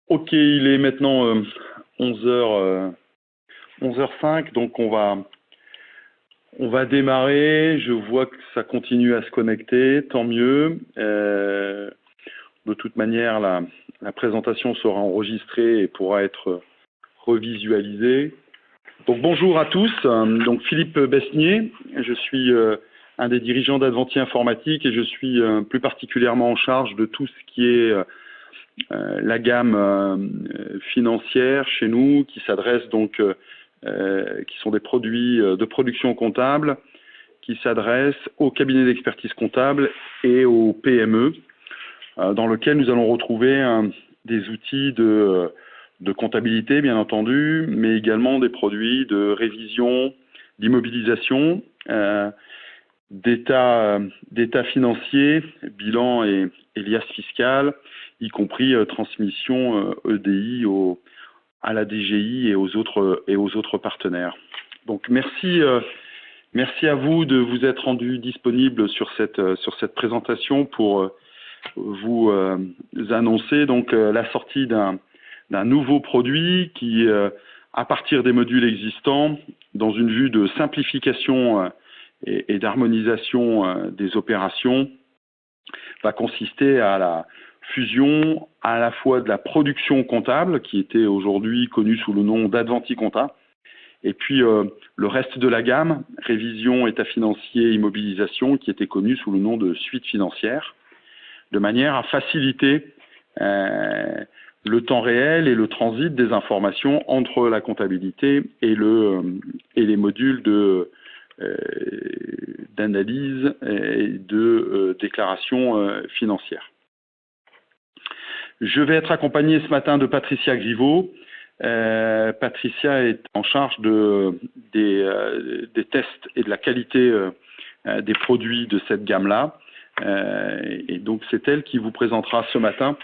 Ok, il est maintenant 11h, 11h05, donc on va démarrer. Je vois que ça continue à se connecter, tant mieux. De toute manière, la présentation sera enregistrée et pourra être revisualisée. Donc bonjour à tous, donc Philippe Besnier, je suis un des dirigeants d'Adventi Informatique et je suis plus particulièrement en charge de tout ce qui est la gamme financière chez nous, qui s'adresse donc, qui sont des produits de production comptable, qui s'adressent aux cabinets d'expertise comptable et aux PME, dans lequel nous allons retrouver des outils de comptabilité, bien entendu, mais également des produits de révision, d'immobilisation, d'état financier, bilan et liasse fiscale, y compris transmission EDI à la DGI et aux autres partenaires. Donc merci à vous de vous être rendu disponible sur cette présentation pour vous annoncer donc la sortie d'un nouveau produit qui, à partir des modules existants, dans une vue de simplification et d'harmonisation des opérations, va consister à la fusion à la fois de la production comptable, qui était aujourd'hui connue sous le nom d'Adventi Compta, et puis le reste de la gamme, révision, état financier, immobilisation, qui était connue sous le nom de suite financière, de manière à faciliter le temps réel et le transit des informations entre la comptabilité et les modules d'analyse et de déclaration financière. Je vais être accompagné ce matin de Patricia Griveau. Patricia est en charge des tests et de la qualité des produits de cette gamme-là. Et donc c'est elle qui vous présentera ce matin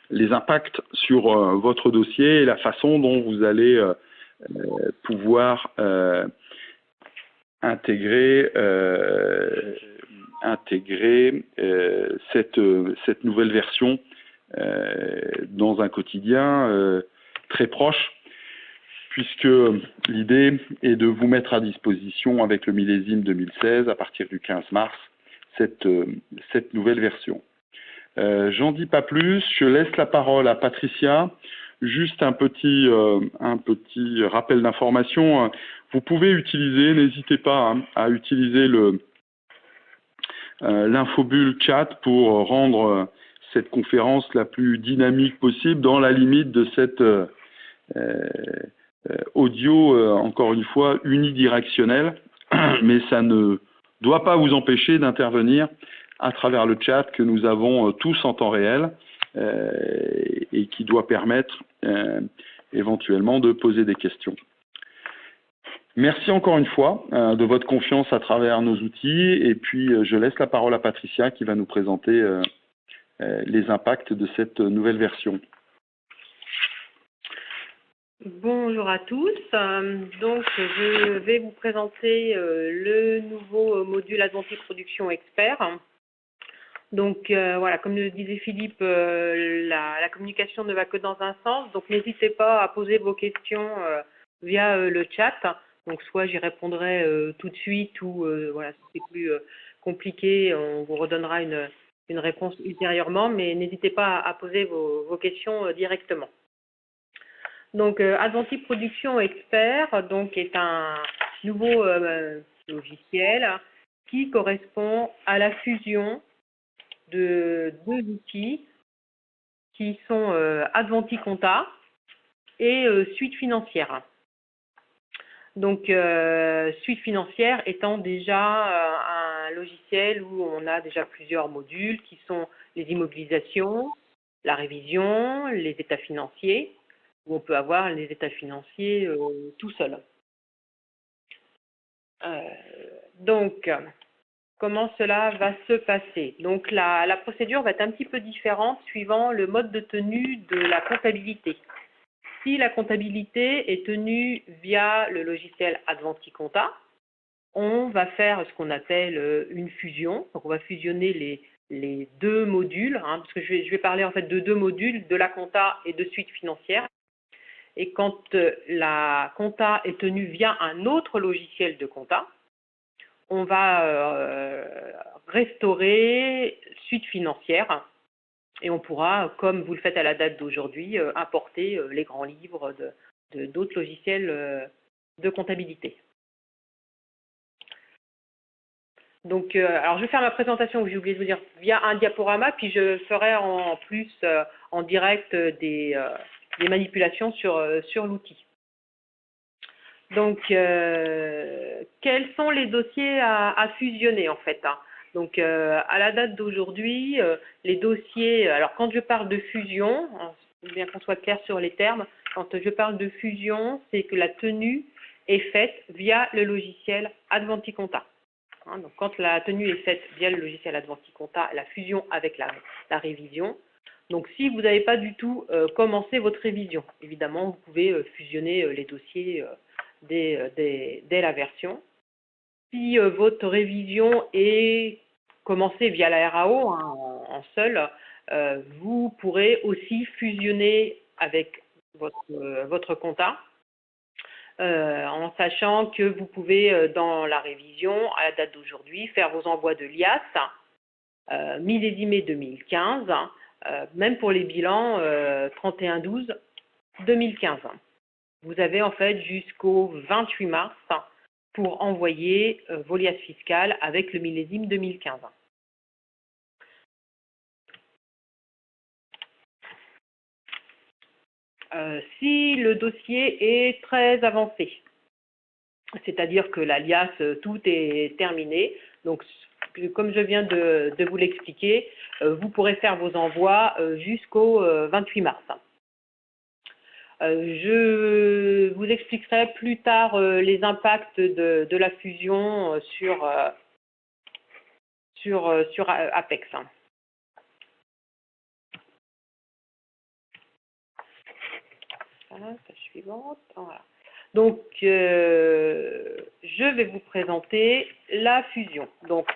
les impacts sur votre dossier et la façon dont vous allez pouvoir intégrer cette nouvelle version dans un quotidien très proche, puisque l'idée est de vous mettre à disposition avec le millésime 2016 à partir du 15 mars cette nouvelle version. J'en dis pas plus, je laisse la parole à Patricia. Juste un petit rappel d'information. Vous pouvez utiliser, n'hésitez pas à utiliser l'infobulle chat pour rendre cette conférence la plus dynamique possible dans la limite de cette audio, encore une fois, unidirectionnel, mais ça ne doit pas vous empêcher d'intervenir à travers le chat que nous avons tous en temps réel et qui doit permettre éventuellement de poser des questions. Merci encore une fois de votre confiance à travers nos outils et puis je laisse la parole à Patricia qui va nous présenter les impacts de cette nouvelle version. Bonjour à tous, donc je vais vous présenter le nouveau module Adventi Production Expert. Donc voilà, comme le disait Philippe, la communication ne va que dans un sens, donc n'hésitez pas à poser vos questions via le chat. Donc soit j'y répondrai tout de suite ou voilà, si c'est plus compliqué, on vous redonnera une réponse ultérieurement, mais n'hésitez pas à poser vos questions directement. Donc Adventi Production Expert donc, est un nouveau logiciel qui correspond à la fusion de deux outils qui sont Adventi Compta et Suite Financière. Donc Suite Financière étant déjà un logiciel où on a déjà plusieurs modules qui sont les immobilisations, la révision, les états financiers, où on peut avoir les états financiers tout seul. Donc, comment cela va se passer? Donc, la procédure va être un petit peu différente suivant le mode de tenue de la comptabilité. Si la comptabilité est tenue via le logiciel Adventi Compta, on va faire ce qu'on appelle une fusion. Donc, on va fusionner les deux modules, parce que je vais parler en fait de deux modules, de la compta et de suite financière. Et quand la compta est tenue via un autre logiciel de compta, on va restaurer suite financière et on pourra, comme vous le faites à la date d'aujourd'hui, importer les grands livres d'autres logiciels de comptabilité. Donc, alors je vais faire ma présentation, j'ai oublié de vous dire, via un diaporama, puis je ferai en plus en direct des manipulations sur l'outil. Donc, quels sont les dossiers à fusionner en fait, Donc, à la date d'aujourd'hui, les dossiers, alors quand je parle de fusion, bien qu'on soit clair sur les termes, quand je parle de fusion, c'est que la tenue est faite via le logiciel Advanti Compta. Donc, quand la tenue est faite via le logiciel Advanti Compta, la fusion avec la révision. Donc, si vous n'avez pas du tout commencé votre révision, évidemment, vous pouvez fusionner les dossiers dès la version. Si votre révision est commencée via la RAO en seul, vous pourrez aussi fusionner avec votre compta. En sachant que vous pouvez, dans la révision, à la date d'aujourd'hui, faire vos envois de l'IAS, millésimé 2015, même pour les bilans 31/12/2015. Vous avez en fait jusqu'au 28 mars pour envoyer vos liasses fiscales avec le millésime 2015. Si le dossier est très avancé, c'est-à-dire que la liasse, tout est terminé, donc comme je viens de vous l'expliquer, vous pourrez faire vos envois jusqu'au 28 mars. Je vous expliquerai plus tard les impacts de la fusion sur Apex. Voilà, page suivante. Voilà. Donc, je vais vous présenter la fusion. Donc,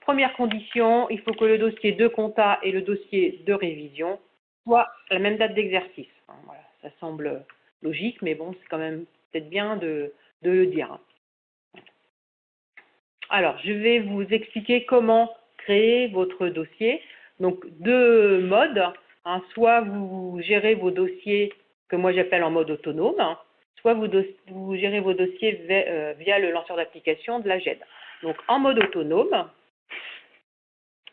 première condition, il faut que le dossier de compta et le dossier de révision soient à la même date d'exercice. Voilà, ça semble logique, mais bon, c'est quand même peut-être bien de le dire. Alors, je vais vous expliquer comment créer votre dossier. Donc, deux modes. Soit vous gérez vos dossiers que moi j'appelle en mode autonome, soit vous gérez vos dossiers via le lanceur d'application de la GED. Donc, en mode autonome,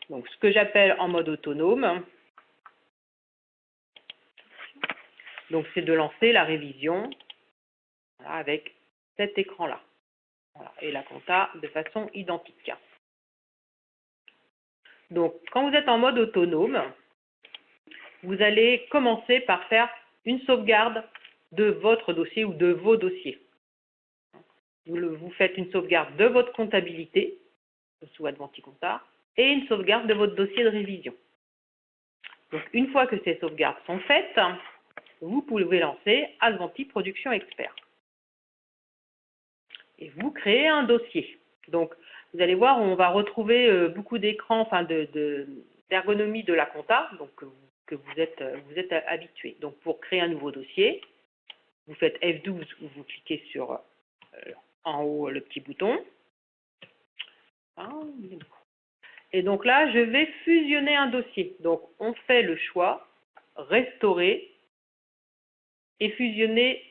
donc ce que j'appelle en mode autonome, donc c'est de lancer la révision voilà, avec cet écran-là. Voilà, et la compta de façon identique. Donc, quand vous êtes en mode autonome, vous allez commencer par faire une sauvegarde de votre dossier ou de vos dossiers. Vous faites une sauvegarde de votre comptabilité sous Advanti Compta et une sauvegarde de votre dossier de révision. Donc, une fois que ces sauvegardes sont faites, vous pouvez lancer Advanti Production Expert. Et vous créez un dossier. Donc, vous allez voir, on va retrouver beaucoup d'écrans, enfin d'ergonomie de la compta, donc que vous êtes habitué. Donc, pour créer un nouveau dossier, vous faites F12 ou vous cliquez sur en haut le petit bouton. Et donc là, je vais fusionner un dossier. Donc, on fait le choix restaurer et fusionner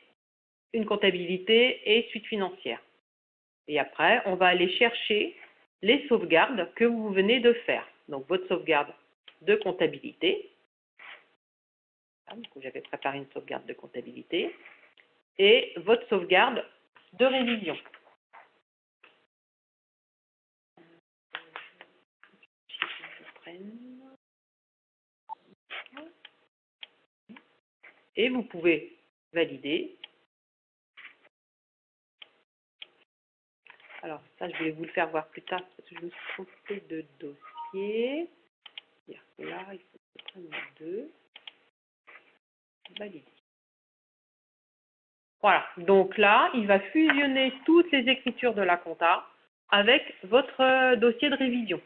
une comptabilité et suite financière. Et après, on va aller chercher les sauvegardes que vous venez de faire. Donc, votre sauvegarde de comptabilité. J'avais préparé une sauvegarde de comptabilité. Et votre sauvegarde de révision. Et vous pouvez valider. Alors, ça, je vais vous le faire voir plus tard parce que je me suis trompée de dossier. Là, il faut que je prenne les deux. Valider. Voilà. Donc là, il va fusionner toutes les écritures de la compta avec votre dossier de révision.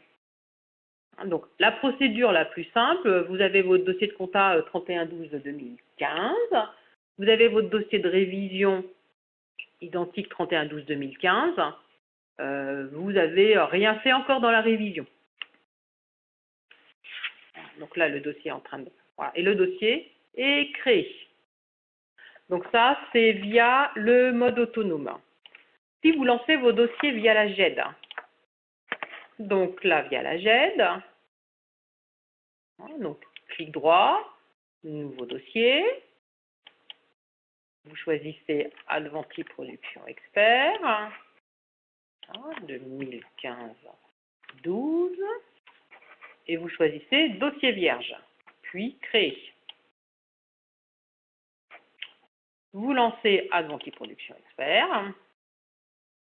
Donc, la procédure la plus simple, vous avez votre dossier de compta 31/12 de 2015, vous avez votre dossier de révision identique 31/12 2015, vous n'avez rien fait encore dans la révision. Donc là, le dossier est en train de... Voilà, et le dossier est créé. Donc ça, c'est via le mode autonome. Si vous lancez vos dossiers via la GED, donc là, via la GED, donc clic droit, nouveau dossier, vous choisissez Adventi Production Expert, 2015-12, et vous choisissez dossier vierge, puis créer. Vous lancez Adventi Production Expert.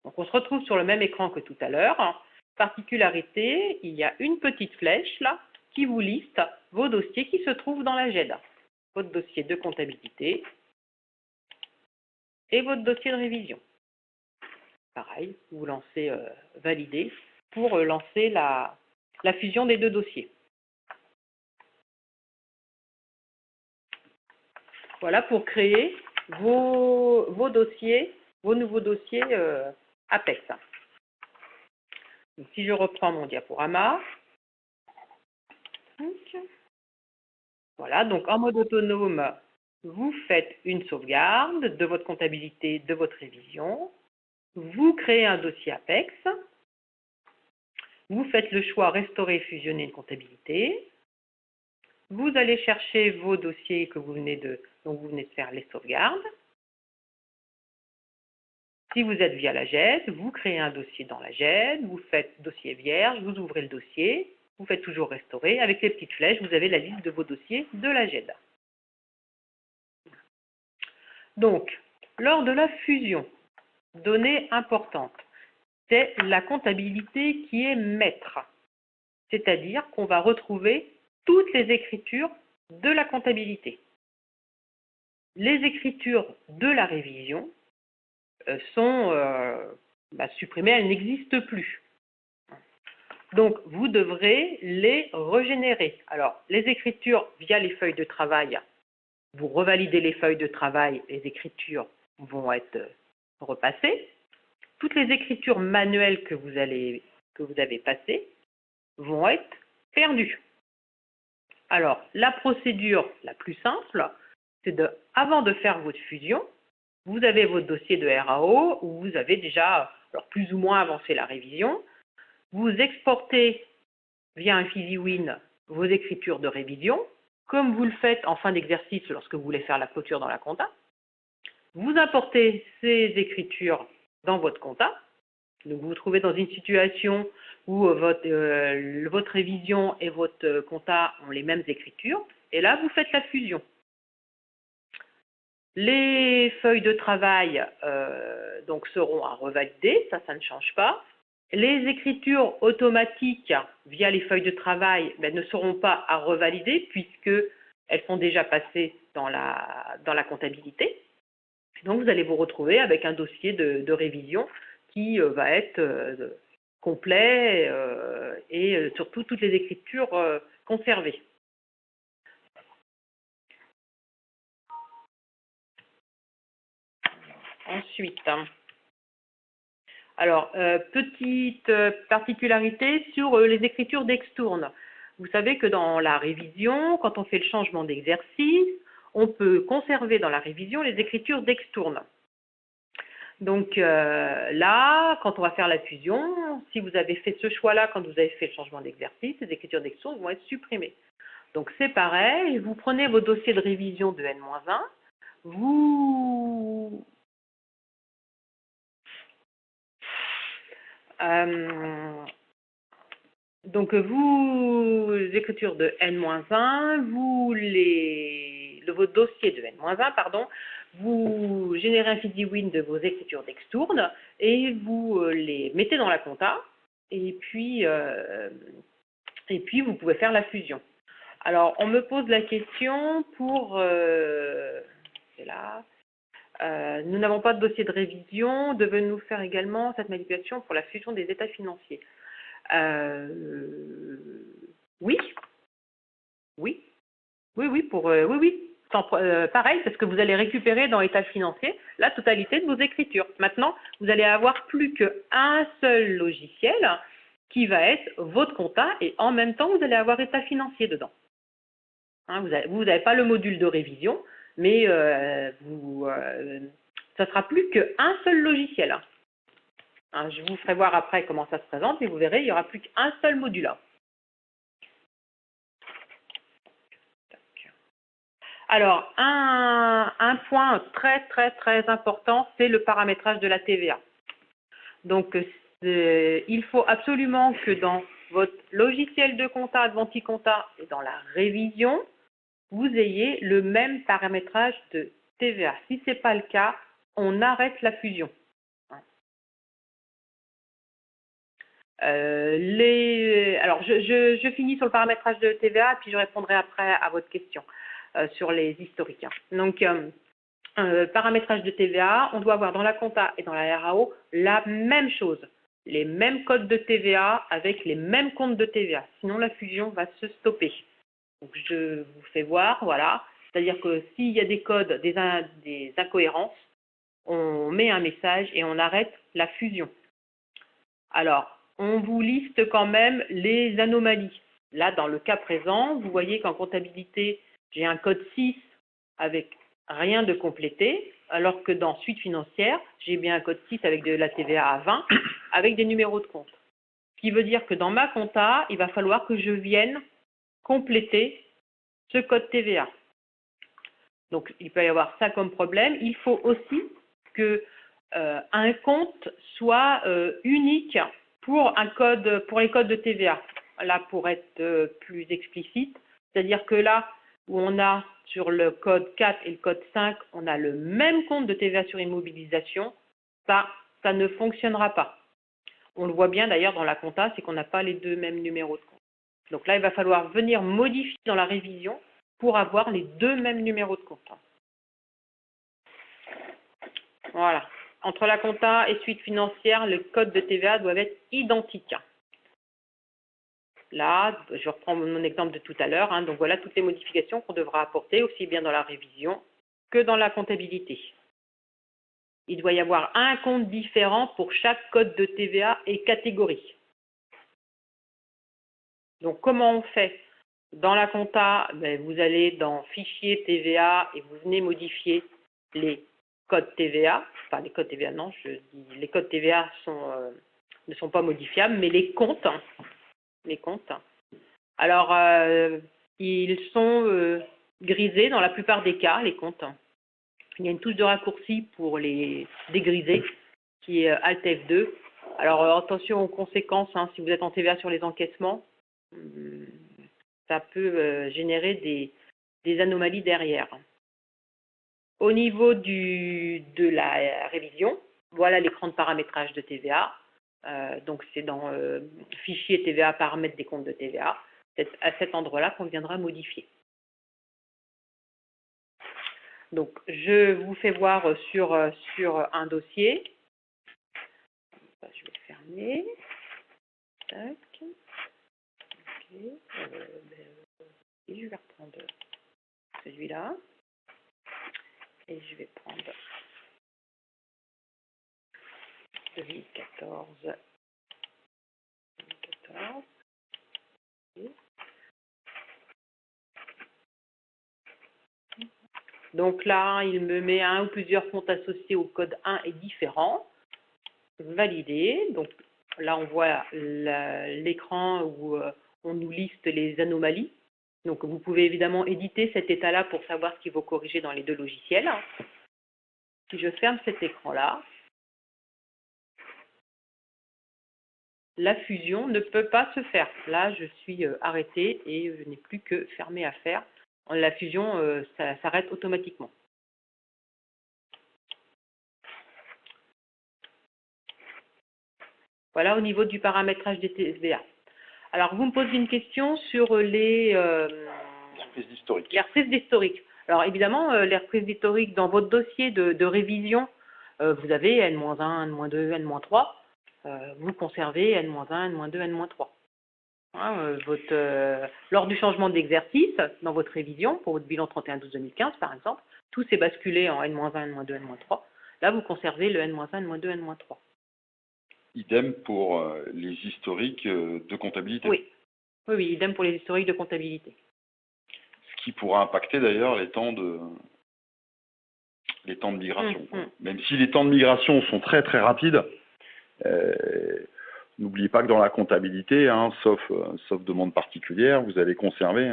Donc on se retrouve sur le même écran que tout à l'heure. Particularité, il y a une petite flèche là qui vous liste vos dossiers qui se trouvent dans la GED. Votre dossier de comptabilité et votre dossier de révision. Pareil, vous lancez valider pour lancer la fusion des deux dossiers. Voilà pour créer vos dossiers, vos nouveaux dossiers Apex. Donc, si je reprends mon diaporama, voilà, donc en mode autonome, vous faites une sauvegarde de votre comptabilité, de votre révision, vous créez un dossier Apex, vous faites le choix restaurer, fusionner une comptabilité, vous allez chercher vos dossiers que dont vous venez de faire les sauvegardes. Si vous êtes via la GED, vous créez un dossier dans la GED, vous faites dossier vierge, vous ouvrez le dossier, vous faites toujours restaurer. Avec les petites flèches, vous avez la liste de vos dossiers de la GED. Donc, lors de la fusion, donnée importante, c'est la comptabilité qui est maître. C'est-à-dire qu'on va retrouver toutes les écritures de la comptabilité. Les écritures de la révision sont supprimées, elles n'existent plus. Donc, vous devrez les régénérer. Alors, les écritures via les feuilles de travail, vous revalidez les feuilles de travail, les écritures vont être repassées. Toutes les écritures manuelles que vous avez passées vont être perdues. Alors, la procédure la plus simple, c'est avant de faire votre fusion, vous avez votre dossier de RAO où vous avez déjà plus ou moins avancé la révision. Vous exportez via un FeezyWin vos écritures de révision, comme vous le faites en fin d'exercice lorsque vous voulez faire la clôture dans la compta. Vous importez ces écritures dans votre compta. Donc vous vous trouvez dans une situation où votre révision et votre compta ont les mêmes écritures. Et là, vous faites la fusion. Les feuilles de travail donc seront à revalider, ça ne change pas. Les écritures automatiques via les feuilles de travail ne seront pas à revalider puisqu'elles sont déjà passées dans la comptabilité. Donc vous allez vous retrouver avec un dossier de révision qui va être complet et surtout toutes les écritures conservées. Ensuite, alors, petite particularité sur les écritures d'extourne. Vous savez que dans la révision, quand on fait le changement d'exercice, on peut conserver dans la révision les écritures d'extourne. Donc là, quand on va faire la fusion, si vous avez fait ce choix-là quand vous avez fait le changement d'exercice, les écritures d'extourne vont être supprimées. Donc c'est pareil, vous prenez vos dossiers de révision de N-1, donc vous, écritures de N-1, votre dossier de N-1, pardon, vous générez un FeezyWin de vos écritures d'extourne et vous les mettez dans la compta et puis vous pouvez faire la fusion. Alors, on me pose la question pour... c'est là. Nous n'avons pas de dossier de révision. Devons-nous faire également cette manipulation pour la fusion des états financiers? Oui, oui, oui, oui. Pareil, parce que vous allez récupérer dans l'état financier la totalité de vos écritures. Maintenant, vous allez avoir plus qu'un seul logiciel qui va être votre compta et en même temps, vous allez avoir état financier dedans. Hein, vous n'avez pas le module de révision, mais ça sera plus qu'un seul logiciel. Hein, je vous ferai voir après comment ça se présente et vous verrez, il n'y aura plus qu'un seul module. Alors, un point très important, c'est le paramétrage de la TVA. Donc, il faut absolument que dans votre logiciel de compta, Adventi Compta et dans la révision, vous ayez le même paramétrage de TVA. Si ce n'est pas le cas, on arrête la fusion. Alors, je finis sur le paramétrage de TVA, puis je répondrai après à votre question sur les historiques. Donc, paramétrage de TVA, on doit avoir dans la compta et dans la RAO la même chose, les mêmes codes de TVA avec les mêmes comptes de TVA. Sinon, la fusion va se stopper. Donc, je vous fais voir, voilà. C'est-à-dire que s'il y a des codes, des incohérences, on met un message et on arrête la fusion. Alors, on vous liste quand même les anomalies. Là, dans le cas présent, vous voyez qu'en comptabilité, j'ai un code 6 avec rien de complété, alors que dans suite financière, j'ai bien un code 6 avec de la TVA à 20, avec des numéros de compte. Ce qui veut dire que dans ma compta, il va falloir que je vienne compléter ce code TVA. Donc, il peut y avoir ça comme problème. Il faut aussi que un compte soit unique pour les codes de TVA. Là, pour être plus explicite, c'est-à-dire que là où on a sur le code 4 et le code 5, on a le même compte de TVA sur immobilisation, ça ne fonctionnera pas. On le voit bien d'ailleurs dans la compta, c'est qu'on n'a pas les deux mêmes numéros de compte. Donc là, il va falloir venir modifier dans la révision pour avoir les deux mêmes numéros de compte. Voilà. Entre la compta et suite financière, les codes de TVA doivent être identiques. Là, je reprends mon exemple de tout à l'heure. Donc voilà toutes les modifications qu'on devra apporter, aussi bien dans la révision que dans la comptabilité. Il doit y avoir un compte différent pour chaque code de TVA et catégorie. Donc comment on fait? Dans la compta, vous allez dans Fichier TVA et vous venez modifier les codes TVA. Enfin, les codes TVA, non, je dis les codes TVA ne sont pas modifiables, mais les comptes. Alors, ils sont grisés dans la plupart des cas, les comptes. Il y a une touche de raccourci pour les dégriser, qui est Alt F2. Alors, attention aux conséquences, si vous êtes en TVA sur les encaissements, ça peut générer des anomalies derrière. Au niveau de la révision, voilà l'écran de paramétrage de TVA. Donc, c'est dans Fichier TVA, paramètres des comptes de TVA. C'est à cet endroit-là qu'on viendra modifier. Donc, je vous fais voir sur un dossier. Je vais fermer. Tac. Ok. Et je vais reprendre celui-là. Et je vais prendre 2014. Okay. Donc là, il me met un ou plusieurs comptes associés au code 1 et différents. Validé. Donc là, on voit l'écran où on nous liste les anomalies. Donc vous pouvez évidemment éditer cet état-là pour savoir ce qu'il faut corriger dans les deux logiciels. Si je ferme cet écran-là, la fusion ne peut pas se faire. Là, je suis arrêtée et je n'ai plus que fermer à faire. La fusion, ça s'arrête automatiquement. Voilà au niveau du paramétrage des TVA. Alors, vous me posez une question sur les reprises d'historique. Alors, évidemment, les reprises d'historique dans votre dossier de révision, vous avez N-1, N-2, N-3. Vous conservez N-1, N-2, N-3. hein, lors du changement d'exercice, dans votre révision, pour votre bilan 31/12/2015 par exemple, tout s'est basculé en N-1, N-2, N-3. Là, vous conservez le N-1, N-2, N-3. Idem pour les historiques de comptabilité. Oui. Oui, oui, idem pour les historiques de comptabilité. Ce qui pourra impacter d'ailleurs les temps de migration. Même si les temps de migration sont très très rapides, n'oubliez pas que dans la comptabilité, hein, sauf demande particulière, vous allez conserver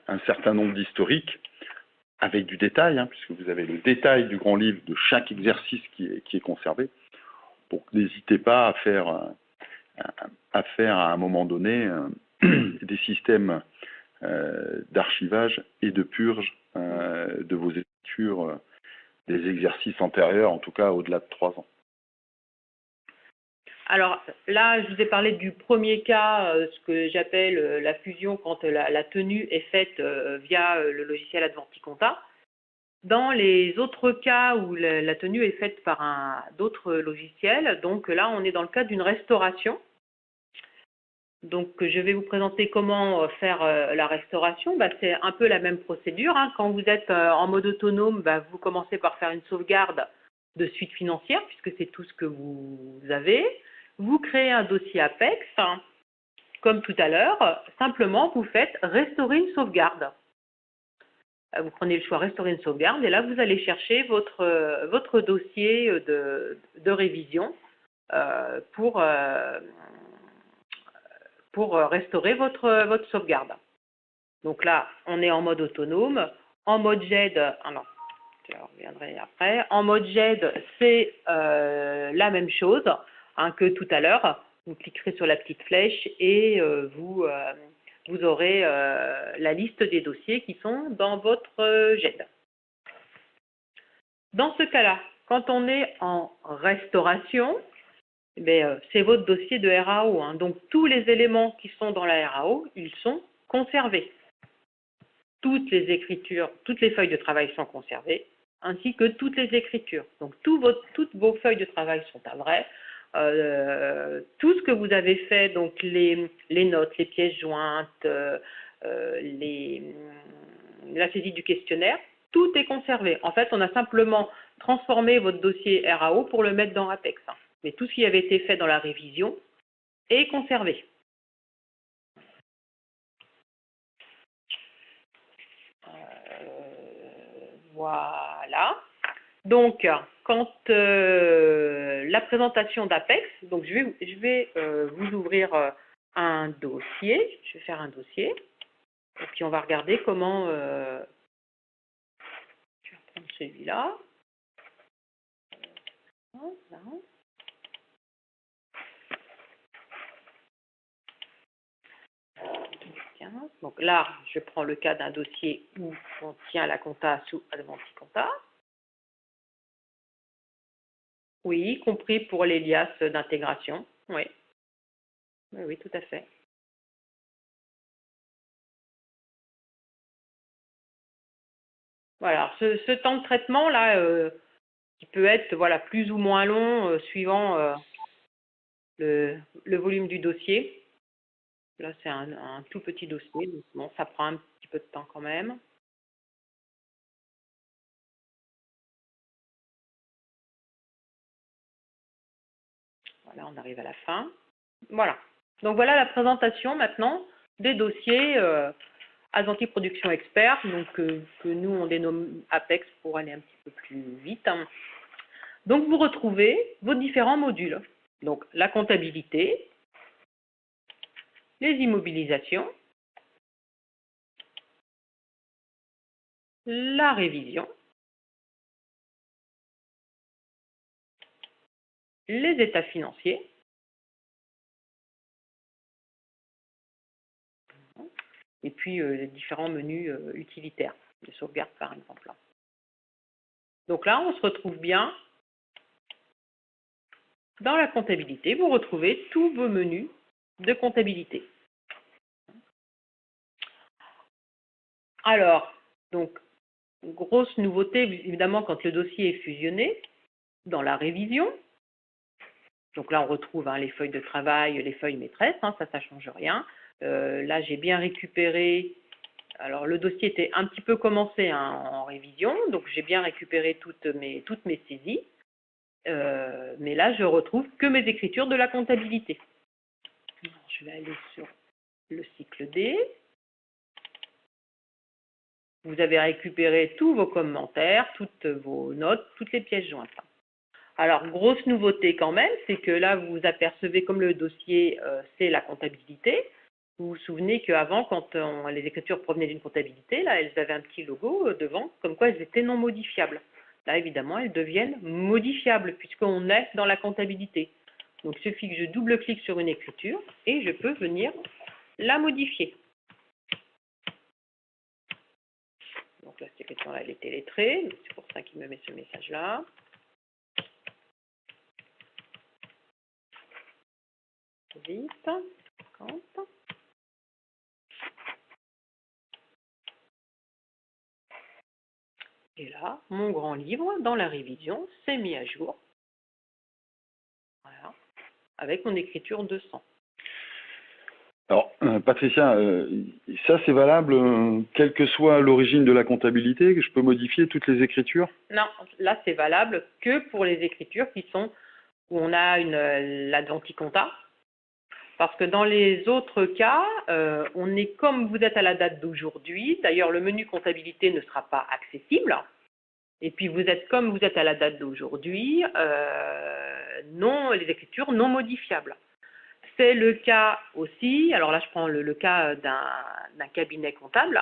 un certain nombre d'historiques avec du détail, hein, puisque vous avez le détail du grand livre de chaque exercice qui est conservé. Donc n'hésitez pas à faire à un moment donné des systèmes d'archivage et de purge de vos écritures des exercices antérieurs, en tout cas au-delà de 3 ans. Alors là, je vous ai parlé du premier cas, ce que j'appelle la fusion quand la tenue est faite via le logiciel Adventicompta. Dans les autres cas où la tenue est faite par d'autres logiciels, donc là, on est dans le cas d'une restauration. Donc, je vais vous présenter comment faire la restauration. C'est un peu la même procédure, hein. Quand vous êtes en mode autonome, vous commencez par faire une sauvegarde de suite financière, puisque c'est tout ce que vous avez. Vous créez un dossier Apex, hein, comme tout à l'heure. Simplement, vous faites restaurer une sauvegarde. Vous prenez le choix restaurer une sauvegarde, et là, vous allez chercher votre dossier de révision pour restaurer votre sauvegarde. Donc là, on est en mode autonome. En mode GED, alors, je reviendrai après. En mode GED, c'est la même chose hein, que tout à l'heure. Vous cliquerez sur la petite flèche et vous aurez la liste des dossiers qui sont dans votre GED. Dans ce cas-là, quand on est en restauration, c'est votre dossier de RAO. Hein. Donc, tous les éléments qui sont dans la RAO, ils sont conservés. Toutes les écritures, toutes les feuilles de travail sont conservées, ainsi que toutes les écritures. Donc, toutes vos feuilles de travail sont à vrai. Tout ce que vous avez fait, donc les notes, les pièces jointes, la saisie du questionnaire, tout est conservé. En fait, on a simplement transformé votre dossier RAO pour le mettre dans Apex. Hein. Mais tout ce qui avait été fait dans la révision est conservé. Voilà. Donc, quand la présentation d'Apex, donc je vais vous ouvrir un dossier. Je vais faire un dossier. Et puis, on va regarder comment... je vais reprendre celui-là. Voilà. Donc là, je prends le cas d'un dossier où on tient la compta sous Adventicompta. Oui, compris pour les liasses d'intégration. Oui. Oui, oui, tout à fait. Voilà, ce temps de traitement là, qui peut être plus ou moins long suivant le volume du dossier. Là, c'est un tout petit dossier, donc bon, ça prend un petit peu de temps quand même. Voilà, on arrive à la fin. Voilà. Donc voilà la présentation maintenant des dossiers Adventi Production Expert, donc que nous on dénomme Apex pour aller un petit peu plus vite. Hein. Donc vous retrouvez vos différents modules. Donc la comptabilité, les immobilisations, la révision, les états financiers, et puis les différents menus utilitaires, de sauvegarde par exemple. Donc là, on se retrouve bien dans la comptabilité. Vous retrouvez tous vos menus de comptabilité. Alors, donc, grosse nouveauté, évidemment, quand le dossier est fusionné, dans la révision, Donc là, on retrouve les feuilles de travail, les feuilles maîtresses, ça ne change rien. Là, j'ai bien récupéré. Alors, le dossier était un petit peu commencé en révision, donc j'ai bien récupéré toutes mes saisies. Mais là, je retrouve que mes écritures de la comptabilité. Alors, je vais aller sur le cycle D. Vous avez récupéré tous vos commentaires, toutes vos notes, toutes les pièces jointes. Alors, grosse nouveauté quand même, c'est que là, vous apercevez comme le dossier, c'est la comptabilité. Vous vous souvenez qu'avant, quand les écritures provenaient d'une comptabilité, là, elles avaient un petit logo devant, comme quoi elles étaient non modifiables. Là, évidemment, elles deviennent modifiables, puisqu'on est dans la comptabilité. Donc, il suffit que je double-clique sur une écriture et je peux venir la modifier. Donc là, cette écriture-là, elle était lettrée, c'est pour ça qu'il me met ce message-là. Vite, 50. Et là, mon grand livre, dans la révision, s'est mis à jour. Voilà, avec mon écriture 200. Alors, Patricia, ça c'est valable, quelle que soit l'origine de la comptabilité, que je peux modifier toutes les écritures? Non, là c'est valable que pour les écritures qui sont où on a l'adventi compta. Parce que dans les autres cas, on est comme vous êtes à la date d'aujourd'hui. D'ailleurs, le menu comptabilité ne sera pas accessible. Et puis, vous êtes comme vous êtes à la date d'aujourd'hui, les écritures non modifiables. C'est le cas aussi, alors là, je prends le cas d'un cabinet comptable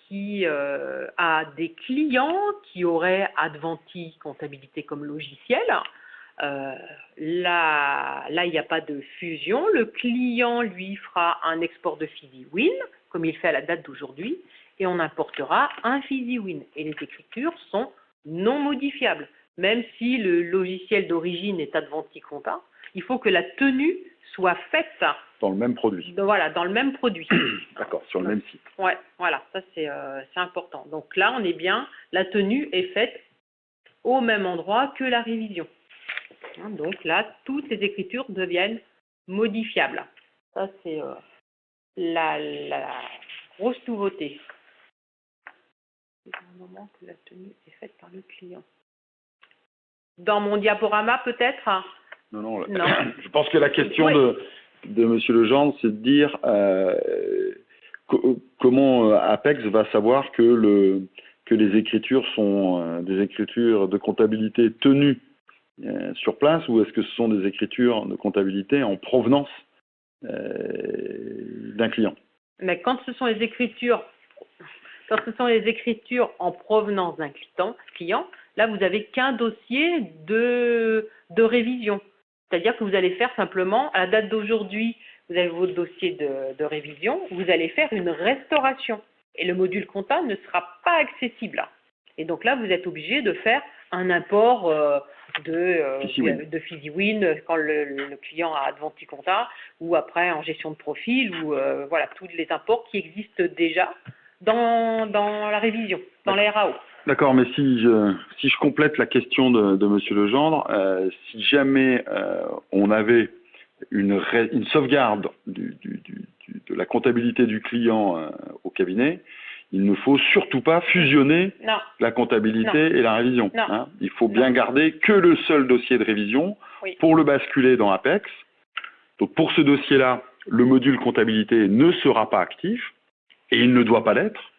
qui a des clients qui auraient Adventi comptabilité comme logiciel. Là, il n'y a pas de fusion. Le client, lui, fera un export de FeezyWin, comme il fait à la date d'aujourd'hui, et on importera un FeezyWin. Et les écritures sont non modifiables. Même si le logiciel d'origine est Adventi Compta, il faut que la tenue soit faite dans le même produit. Voilà, dans le même produit. D'accord, sur le même site. Ouais, voilà, ça c'est important. Donc là, on est bien, la tenue est faite au même endroit que la révision. Donc là, toutes les écritures deviennent modifiables. Ça, c'est la grosse nouveauté. C'est un moment que la tenue est faite par le client. Dans mon diaporama, peut-être? Non. Je pense que la question de M. Legendre, c'est de dire comment Apex va savoir que les écritures sont des écritures de comptabilité tenues sur place, ou est-ce que ce sont des écritures de comptabilité en provenance d'un client? Mais quand ce sont les écritures en provenance d'un client, là vous n'avez qu'un dossier de révision. C'est-à-dire que vous allez faire simplement, à la date d'aujourd'hui, vous avez votre dossier de révision, vous allez faire une restauration. Et le module compta ne sera pas accessible. Et donc là, vous êtes obligé de faire un import de FeezyWin quand le client a Adventi Compta, ou après en gestion de profil, ou voilà, tous les imports qui existent déjà dans la révision, dans la RAO. D'accord, mais si je complète la question de M. Legendre, si jamais on avait une sauvegarde de la comptabilité du client au cabinet, il ne faut surtout pas fusionner la comptabilité et la révision. Hein. Il faut bien garder que le seul dossier de révision pour le basculer dans Apex. Donc pour ce dossier-là, le module comptabilité ne sera pas actif et il ne doit pas l'être.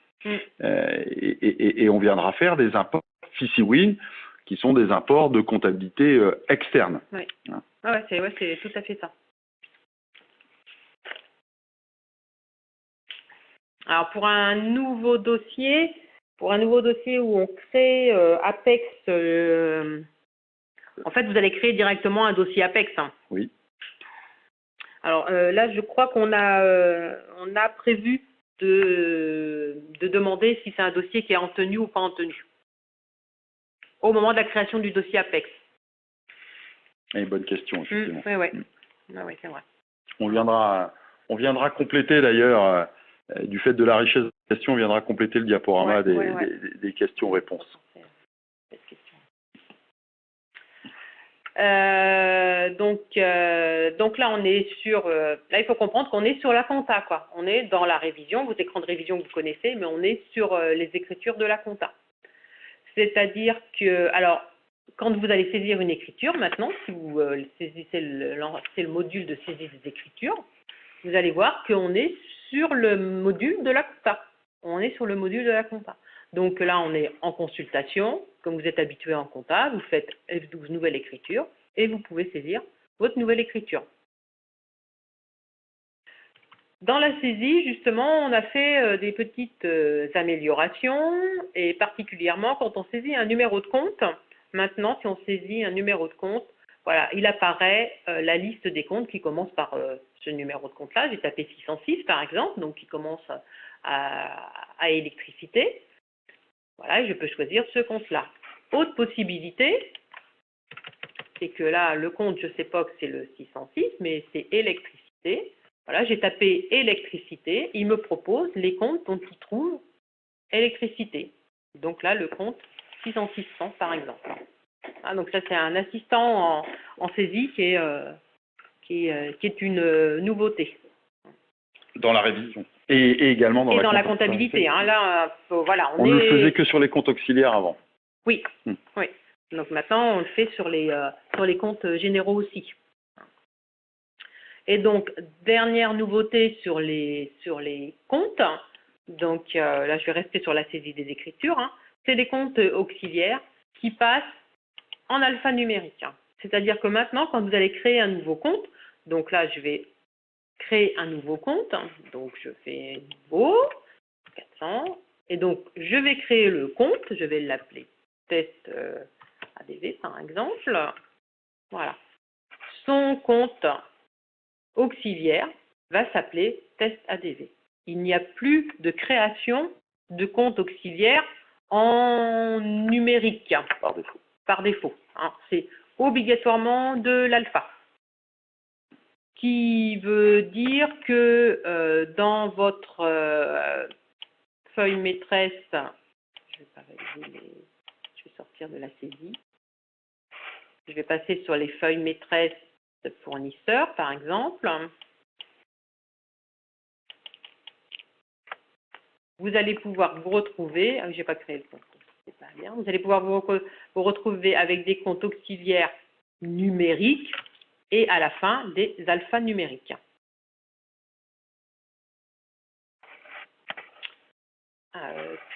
Et on viendra faire des imports FeezyWin qui sont des imports de comptabilité externe. Oui, hein. C'est tout à fait ça. Alors pour un nouveau dossier où on crée Apex, en fait vous allez créer directement un dossier Apex. Oui. Alors là je crois qu'on a prévu de demander si c'est un dossier qui est en tenue ou pas en tenue au moment de la création du dossier Apex. Bonne question, effectivement. Oui, c'est vrai. On viendra compléter d'ailleurs, du fait de la richesse des questions, on viendra compléter le diaporama des questions-réponses. Donc là, on est sur. Là, il faut comprendre qu'on est sur la compta, quoi. On est dans la révision, vos écrans de révision que vous connaissez, mais on est sur les écritures de la compta. C'est-à-dire que, alors, quand vous allez saisir une écriture, maintenant, si vous saisissez c'est le module de saisie des écritures, vous allez voir qu'on est sur le module de la compta. On est sur le module de la compta. Donc là, on est en consultation. Comme vous êtes habitué en compta, vous faites F12 nouvelle écriture et vous pouvez saisir votre nouvelle écriture. Dans la saisie, justement, on a fait des petites améliorations et particulièrement quand on saisit un numéro de compte. Maintenant, si on saisit un numéro de compte, voilà, il apparaît la liste des comptes qui commence par ce numéro de compte-là. J'ai tapé 606 par exemple, donc qui commence à électricité. Voilà, et je peux choisir ce compte-là. Autre possibilité, c'est que là, le compte, je ne sais pas que c'est le 606, mais c'est électricité. Voilà, j'ai tapé électricité, il me propose les comptes dont il trouve électricité. Donc là, le compte 60600 par exemple. Ah, donc ça, c'est un assistant en saisie qui est une nouveauté. Dans la révision. Et également dans la comptabilité. Hein, là, voilà, on ne le faisait que sur les comptes auxiliaires avant. Oui, oui. Donc maintenant, on le fait sur les comptes généraux aussi. Et donc, dernière nouveauté sur les comptes, donc là, je vais rester sur la saisie des écritures, hein, c'est des comptes auxiliaires qui passent en alphanumérique. Hein. C'est-à-dire que maintenant, quand vous allez créer un nouveau compte, donc là, je vais créer un nouveau compte, hein, donc je fais nouveau, 400, et donc je vais créer le compte, je vais l'appeler test ADV par exemple, voilà. Son compte auxiliaire va s'appeler test ADV. Il n'y a plus de création de compte auxiliaire en numérique. Par défaut. Hein. C'est obligatoirement de l'alpha. Qui veut dire que dans votre feuille maîtresse, je vais sortir de la saisie. Je vais passer sur les feuilles maîtresses de fournisseurs, par exemple. Vous allez pouvoir vous retrouver, je n'ai pas créé le compte, c'est pas bien. Vous allez pouvoir vous retrouver avec des comptes auxiliaires numériques et à la fin des alphanumériques.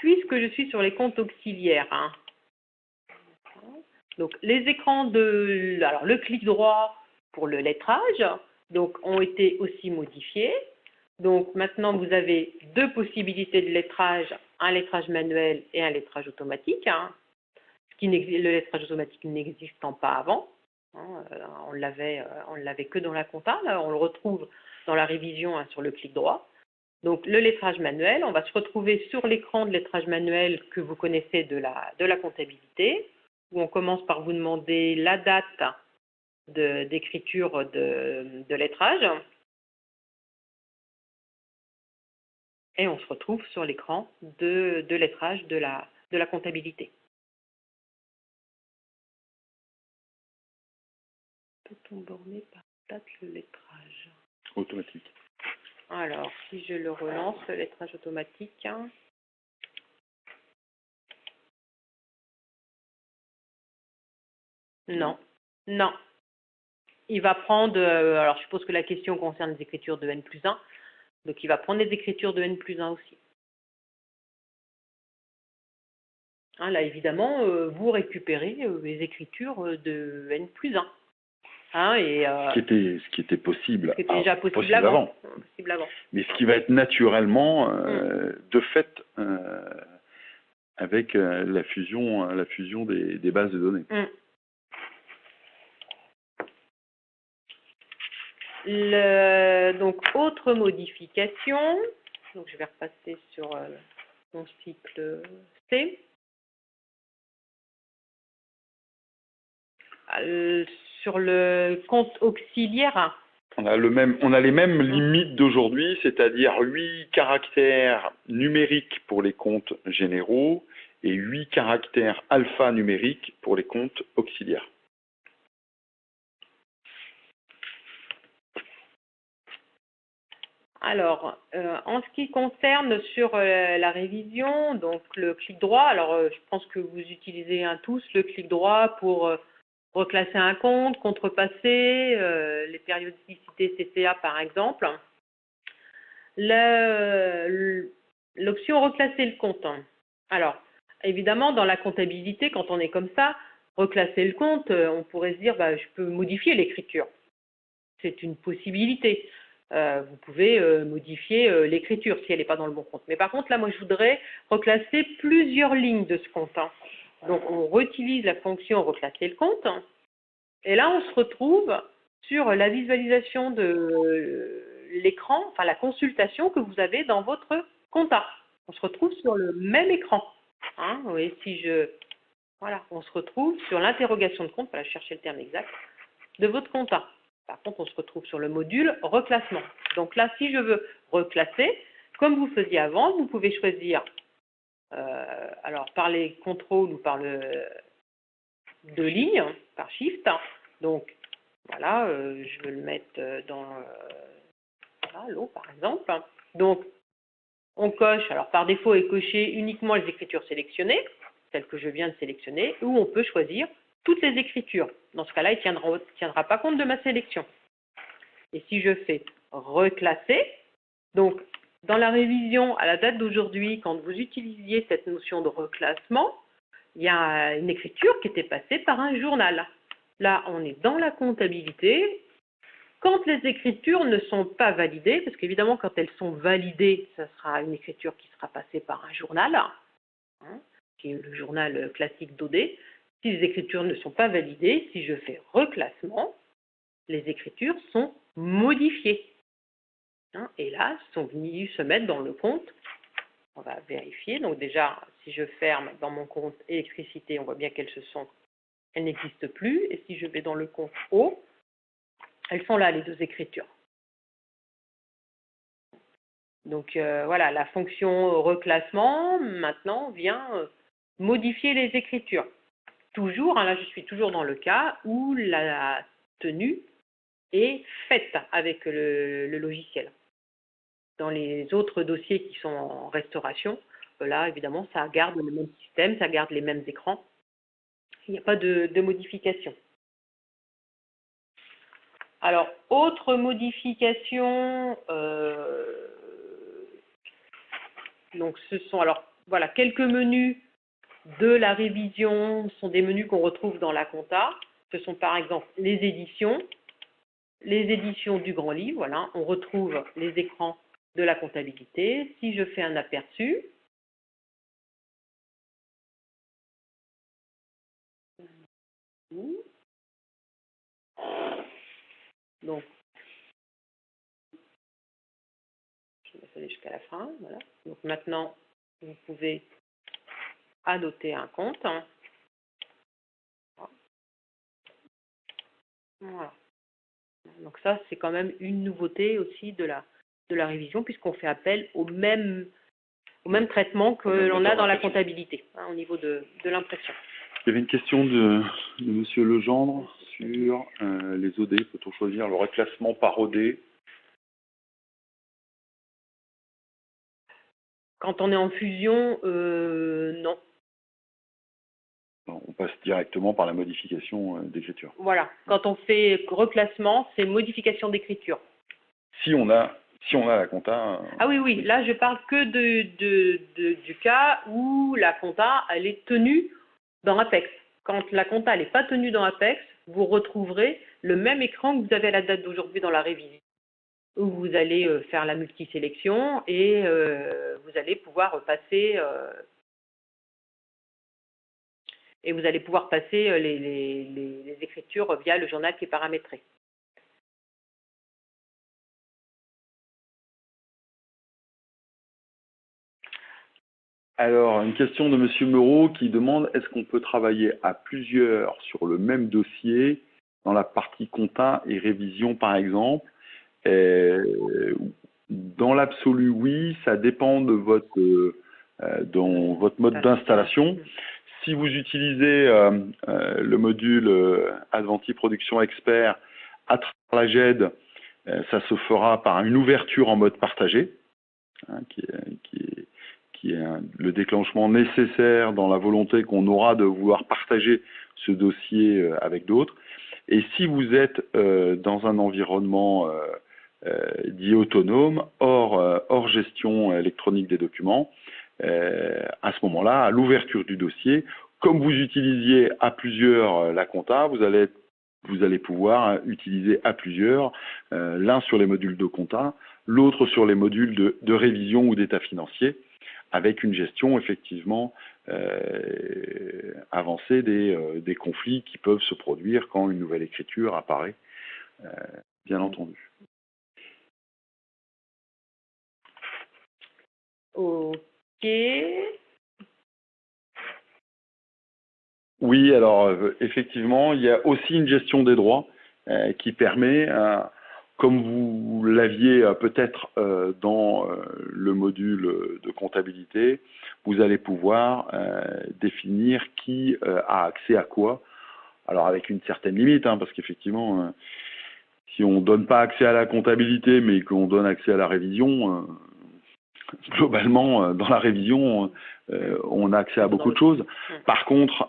Puisque je suis sur les comptes auxiliaires, hein, donc les écrans alors le clic droit pour le lettrage, donc ont été aussi modifiés. Donc maintenant vous avez deux possibilités de lettrage, un lettrage manuel et un lettrage automatique. Hein, le lettrage automatique n'existant pas avant. Hein, on l'avait que dans la compta, là, on le retrouve dans la révision hein, sur le clic droit. Donc le lettrage manuel, on va se retrouver sur l'écran de lettrage manuel que vous connaissez de la comptabilité, où on commence par vous demander la date d'écriture de lettrage. Et on se retrouve sur l'écran de lettrage de la comptabilité. Peut-on borner par date le lettrage? Automatique. Alors, si je le relance, le lettrage automatique. Hein, non, non. Il va prendre, alors je suppose que la question concerne les écritures de N+1, donc il va prendre les écritures de N+1 aussi. Hein, là, évidemment, vous récupérez les écritures de N+1. Hein, et, ce qui était possible, ce qui était déjà possible avant. Mais ce qui va être naturellement, de fait, avec la fusion des bases de données. Donc, autre modification, donc je vais repasser sur mon cycle C. Sur le compte auxiliaire. On a les mêmes limites d'aujourd'hui, c'est-à-dire 8 caractères numériques pour les comptes généraux et 8 caractères alphanumériques pour les comptes auxiliaires. Alors, en ce qui concerne sur la révision, donc le clic droit, alors je pense que vous utilisez tous le clic droit pour reclasser un compte, contrepasser, les périodicités CCA par exemple. L'option reclasser le compte. Alors, évidemment, dans la comptabilité, quand on est comme ça, reclasser le compte, on pourrait se dire, bah, je peux modifier l'écriture. C'est une possibilité. Vous pouvez modifier l'écriture si elle n'est pas dans le bon compte. Mais par contre, là, moi, je voudrais reclasser plusieurs lignes de ce compte. Donc, on réutilise la fonction reclasser le compte. Et là, on se retrouve sur la visualisation de l'écran, enfin la consultation que vous avez dans votre compta. On se retrouve sur le même écran. Hein, vous voyez, voilà, on se retrouve sur l'interrogation de compte, voilà, je cherchais le terme exact, de votre compta. Par contre, on se retrouve sur le module reclassement. Donc là, si je veux reclasser, comme vous faisiez avant, vous pouvez choisir alors par les contrôles ou par deux lignes, par shift. Donc voilà, je veux le mettre dans voilà, l'eau par exemple. Donc on coche, alors par défaut est coché uniquement les écritures sélectionnées, celles que je viens de sélectionner, ou on peut choisir toutes les écritures. Dans ce cas-là, il ne tiendra pas compte de ma sélection. Et si je fais reclasser, donc dans la révision à la date d'aujourd'hui, quand vous utilisiez cette notion de reclassement, il y a une écriture qui était passée par un journal. Là, on est dans la comptabilité. Quand les écritures ne sont pas validées, parce qu'évidemment, quand elles sont validées, ça sera une écriture qui sera passée par un journal, hein, qui est le journal classique d'OD. Si les écritures ne sont pas validées, si je fais reclassement, les écritures sont modifiées. Hein, et là, sont venues se mettre dans le compte. On va vérifier. Donc déjà, si je ferme dans mon compte électricité, on voit bien qu'elles elles n'existent plus. Et si je vais dans le compte eau, elles sont là, les deux écritures. Donc voilà, la fonction reclassement, maintenant, vient modifier les écritures. Toujours, hein, là je suis toujours dans le cas où la tenue est faite avec le logiciel. Dans les autres dossiers qui sont en restauration, là évidemment ça garde le même système, ça garde les mêmes écrans. Il n'y a pas de modification. Alors, autre modification, donc ce sont alors voilà quelques menus de la révision, ce sont des menus qu'on retrouve dans la compta. Ce sont par exemple les éditions du grand livre, voilà, on retrouve les écrans de la comptabilité. Si je fais un aperçu, donc je vais aller jusqu'à la fin, voilà. Donc maintenant, vous pouvez annoter un compte. Voilà. Donc ça, c'est quand même une nouveauté aussi de la révision, puisqu'on fait appel au même traitement que l'on a dans la comptabilité, hein, au niveau de l'impression. Il y avait une question de M. Legendre sur les OD. Peut-on choisir le reclassement par OD? Quand on est en fusion, non. On passe directement par la modification d'écriture. Voilà. Quand on fait reclassement, c'est modification d'écriture. Si on a la compta... Ah oui, oui. Là, je parle que du cas où la compta, elle est tenue dans Apex. Quand la compta n'est pas tenue dans Apex, vous retrouverez le même écran que vous avez à la date d'aujourd'hui dans la révision, où vous allez faire la multisélection et vous allez pouvoir passer les écritures via le journal qui est paramétré. Alors, une question de M. Meurot qui demande est-ce qu'on peut travailler à plusieurs sur le même dossier dans la partie compta et révision par exemple? Dans l'absolu, oui, ça dépend de votre mode d'installation. Si vous utilisez le module Adventi Production Expert à travers la GED, Ça se fera par une ouverture en mode partagé, hein, qui est le déclenchement nécessaire dans la volonté qu'on aura de vouloir partager ce dossier avec d'autres. Et si vous êtes dans un environnement dit autonome, hors gestion électronique des documents, à ce moment-là, à l'ouverture du dossier, comme vous utilisiez à plusieurs la compta, vous allez pouvoir utiliser à plusieurs, l'un sur les modules de compta, l'autre sur les modules de révision ou d'état financier, avec une gestion effectivement avancée des conflits qui peuvent se produire quand une nouvelle écriture apparaît, bien entendu. Ok. Oui, alors effectivement, il y a aussi une gestion des droits qui permet, comme vous l'aviez peut-être dans le module de comptabilité, vous allez pouvoir définir qui a accès à quoi. Alors avec une certaine limite, hein, parce qu'effectivement, si on ne donne pas accès à la comptabilité, mais qu'on donne accès à la révision, globalement, dans la révision, on a accès à beaucoup de choses. Par contre,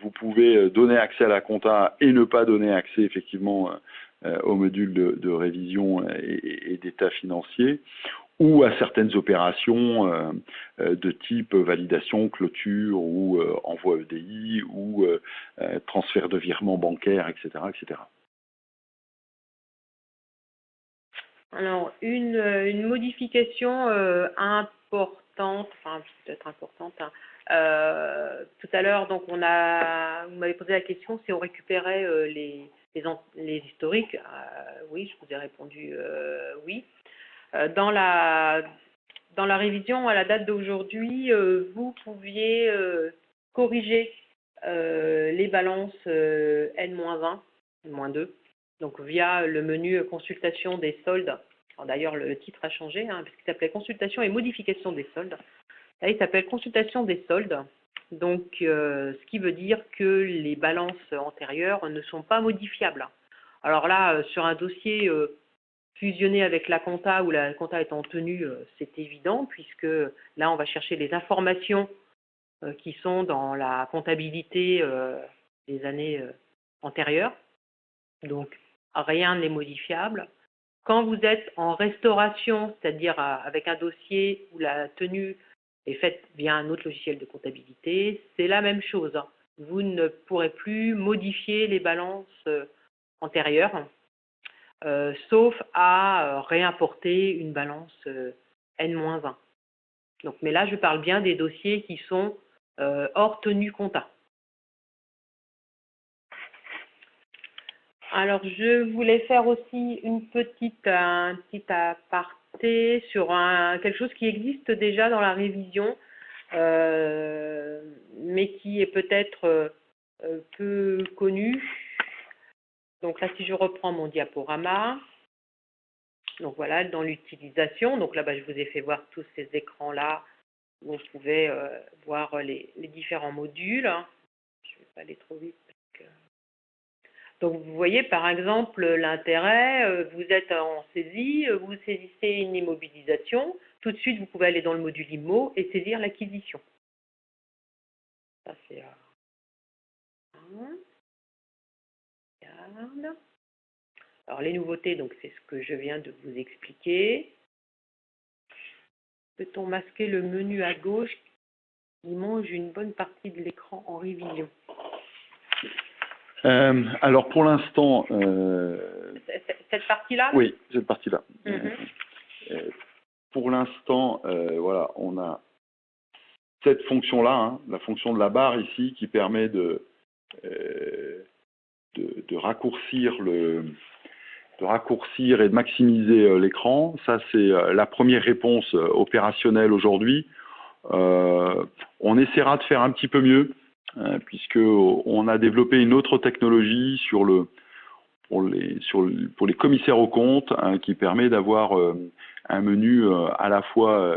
vous pouvez donner accès à la compta et ne pas donner accès effectivement au module de révision et d'état financier, ou à certaines opérations de type validation, clôture ou envoi EDI ou transfert de virement bancaire, etc., etc. Alors, une modification importante, enfin peut-être importante, hein. Tout à l'heure, donc vous m'avez posé la question si on récupérait les historiques. Oui, je vous ai répondu oui. Dans la révision à la date d'aujourd'hui, vous pouviez corriger les balances N-1, N-2. Donc, via le menu consultation des soldes. D'ailleurs, le titre a changé, hein, parce qu'il s'appelait consultation et modification des soldes. Là, il s'appelle consultation des soldes. Donc, ce qui veut dire que les balances antérieures ne sont pas modifiables. Alors là, sur un dossier fusionné avec la compta ou la compta est en tenue, c'est évident, puisque là, on va chercher les informations qui sont dans la comptabilité des années antérieures. Donc, rien n'est modifiable. Quand vous êtes en restauration, c'est-à-dire avec un dossier où la tenue est faite via un autre logiciel de comptabilité, c'est la même chose. Vous ne pourrez plus modifier les balances antérieures, sauf à réimporter une balance N-1. Donc, mais là, je parle bien des dossiers qui sont hors tenue compta. Alors, je voulais faire aussi un petit aparté sur quelque chose qui existe déjà dans la révision, mais qui est peut-être peu connu. Donc là, si je reprends mon diaporama, donc voilà, dans l'utilisation, donc là, je vous ai fait voir tous ces écrans-là où on pouvait voir les différents modules. Je ne vais pas aller trop vite. Donc, vous voyez, par exemple, l'intérêt, vous êtes en saisie, vous saisissez une immobilisation, tout de suite, vous pouvez aller dans le module IMO et saisir l'acquisition. Ça, c'est... Regarde. Alors, les nouveautés, donc c'est ce que je viens de vous expliquer. Peut-on masquer le menu à gauche qui mange une bonne partie de l'écran en révision? Alors pour l'instant, cette partie-là? Oui, cette partie-là. Pour l'instant, voilà, on a cette fonction-là, hein, la fonction de la barre ici, qui permet de raccourcir et de maximiser l'écran. Ça, c'est la première réponse opérationnelle aujourd'hui. On essaiera de faire un petit peu mieux, puisqu'on a développé une autre technologie pour les commissaires aux comptes, hein, qui permet d'avoir un menu à la fois,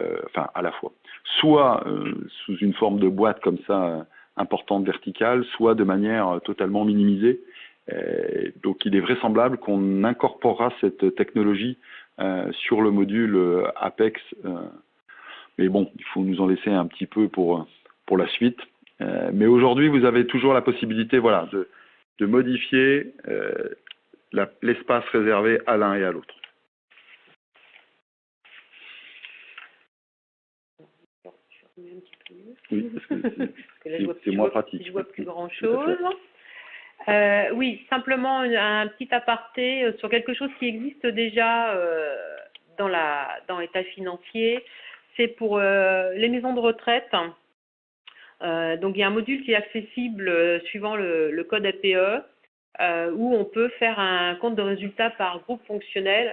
soit sous une forme de boîte comme ça, importante verticale, soit de manière totalement minimisée, Donc il est vraisemblable qu'on incorporera cette technologie sur le module Apex. Mais bon, il faut nous en laisser un petit peu pour la suite. Mais aujourd'hui, vous avez toujours la possibilité, voilà, de modifier l'espace réservé à l'un et à l'autre. Oui, parce que c'est moins pratique. Je vois plus grand-chose. Oui, simplement un petit aparté sur quelque chose qui existe déjà dans l'état financier. C'est pour les maisons de retraite. Donc, il y a un module qui est accessible suivant le code APE où on peut faire un compte de résultats par groupe fonctionnel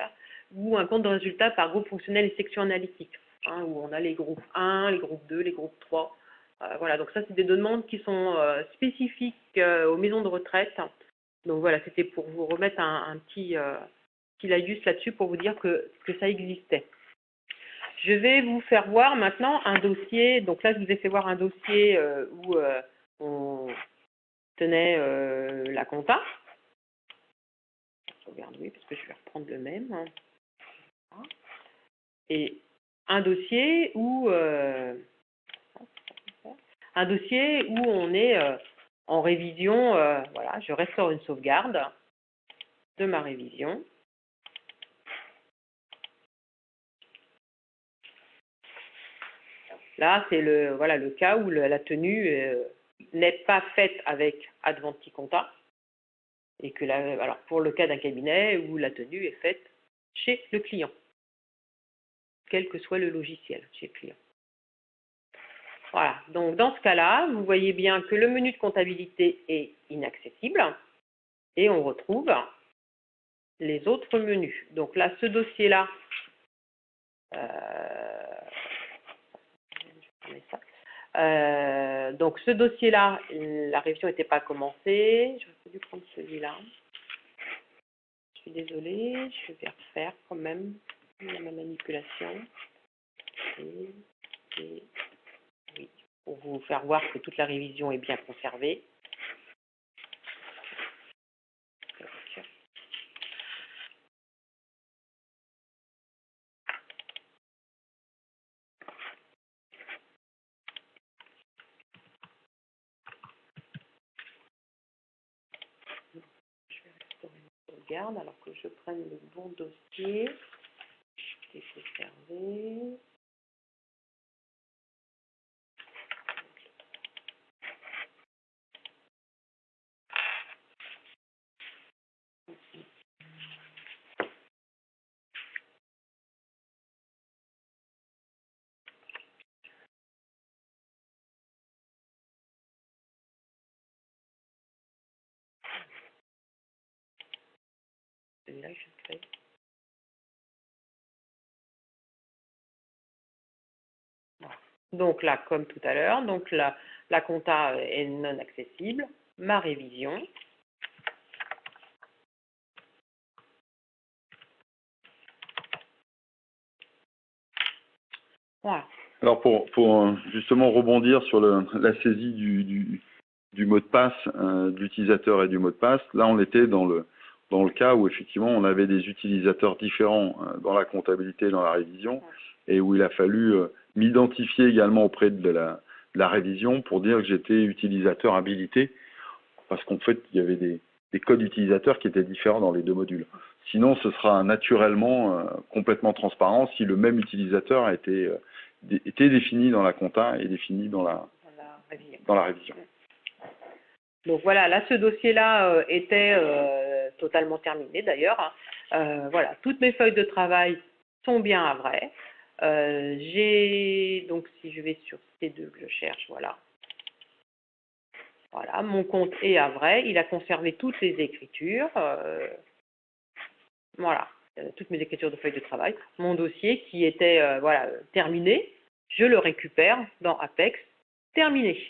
ou un compte de résultats par groupe fonctionnel et section analytique, hein, où on a les groupes 1, les groupes 2, les groupes 3. Voilà, donc ça, c'est des demandes qui sont spécifiques aux maisons de retraite. Donc voilà, c'était pour vous remettre un petit laïus là-dessus pour vous dire que ça existait. Je vais vous faire voir maintenant un dossier. Donc là, je vous ai fait voir un dossier où on tenait la compta. Je regarde, oui, parce que je vais reprendre le même. Et un dossier où on est en révision. Voilà, je restaure une sauvegarde de ma révision. Là, c'est le cas où la tenue n'est pas faite avec Adventi Compta et que alors pour le cas d'un cabinet où la tenue est faite chez le client, quel que soit le logiciel chez le client. Voilà, donc dans ce cas-là, vous voyez bien que le menu de comptabilité est inaccessible et on retrouve les autres menus. Donc là, ce dossier-là, donc ce dossier-là, la révision n'était pas commencée. J'aurais dû prendre celui-là. Je suis désolée, je vais refaire quand même ma manipulation. Et oui, pour vous faire voir que toute la révision est bien conservée. Sauvegarde, alors que je prenne le bon dossier qui est conservé. Celui-là, je crée. Voilà. Donc là, comme tout à l'heure, donc la compta est non accessible. Ma révision. Voilà. Alors pour justement rebondir sur la saisie du mot de passe, de l'utilisateur et du mot de passe, là on était dans le cas où effectivement on avait des utilisateurs différents dans la comptabilité et dans la révision, et où il a fallu m'identifier également auprès de la révision pour dire que j'étais utilisateur habilité, parce qu'en fait il y avait des codes utilisateurs qui étaient différents dans les deux modules. Sinon ce sera naturellement complètement transparent si le même utilisateur a été défini dans la compta et défini dans la révision. Donc voilà, là ce dossier-là était totalement terminé d'ailleurs. Voilà, toutes mes feuilles de travail sont bien à vrai. Donc si je vais sur C2 que je cherche, voilà. Voilà, mon compte est à vrai. Il a conservé toutes les écritures. Voilà. Toutes mes écritures de feuilles de travail, mon dossier qui était terminé, je le récupère dans Apex, terminé.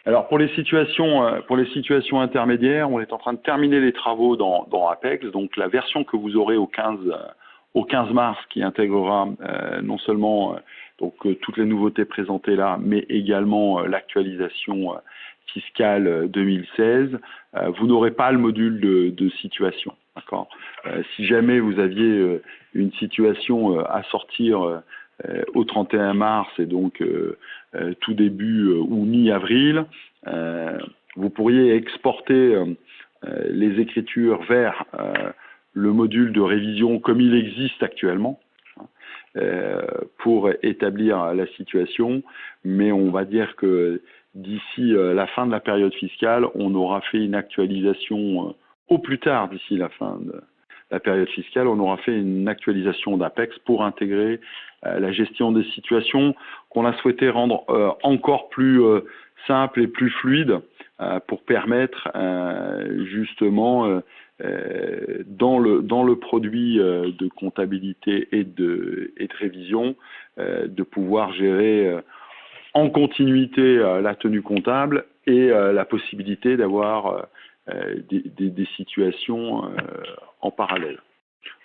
Alors pour les situations intermédiaires, on est en train de terminer les travaux dans Apex, donc la version que vous aurez au 15 mars qui intégrera non seulement toutes les nouveautés présentées là, mais également l'actualisation fiscale 2016, vous n'aurez pas le module de situation. D'accord. Si jamais vous aviez une situation à sortir au 31 mars et donc tout début ou mi-avril, vous pourriez exporter les écritures vers le module de révision comme il existe actuellement pour établir la situation, mais on va dire que d'ici la fin de la période fiscale, on aura fait une actualisation au plus tard d'ici la fin de la période fiscale, on aura fait une actualisation d'APEX pour intégrer la gestion des situations qu'on a souhaité rendre encore plus simple et plus fluide pour permettre justement dans le produit de comptabilité et de révision de pouvoir gérer en continuité la tenue comptable et la possibilité d'avoir des situations en parallèle.